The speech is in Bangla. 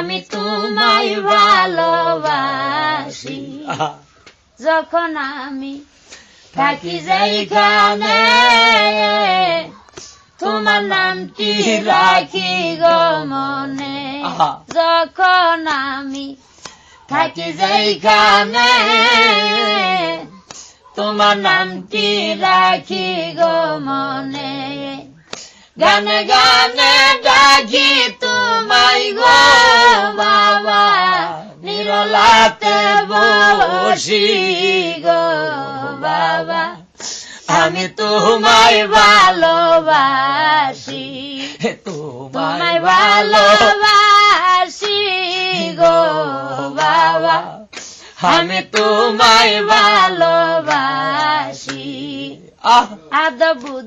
আমি তোমায় ভালোবাসি যখন আমি থাকি যেখানে তোমার নামটি রাখি গো মনে যখন আমি থাকি যেখানে তোমার নামটি রাখি গো মনে গানে গানে ডাকি তোমায় গো বাবা নিরলাতে বসি গো বাবা আমি তোমায় ভালোবাসি তোমায় ভালোবাসি গো বাবা আমি তোমায় ভালোবাসি আদব